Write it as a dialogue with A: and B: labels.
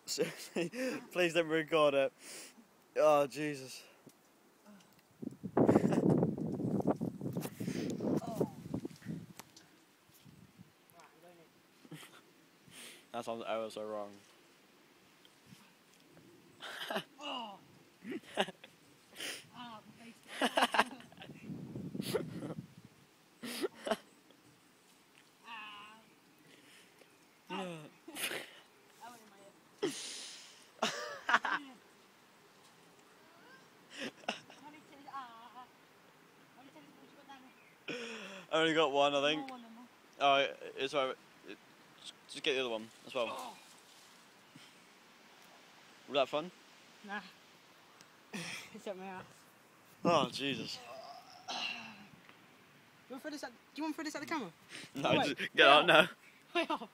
A: Seriously, please don't record it. Oh, Jesus. That sounds ever so wrong.
B: Oh.
A: I only got one, I think. Oh, it's alright. Just get the other one as well.
B: Oh.
A: Was that fun?
B: Nah. It's up my ass.
A: Oh, Jesus.
B: Do you want to throw this at the camera?
A: No,
B: Oh,
A: just get out now.
B: Wait off.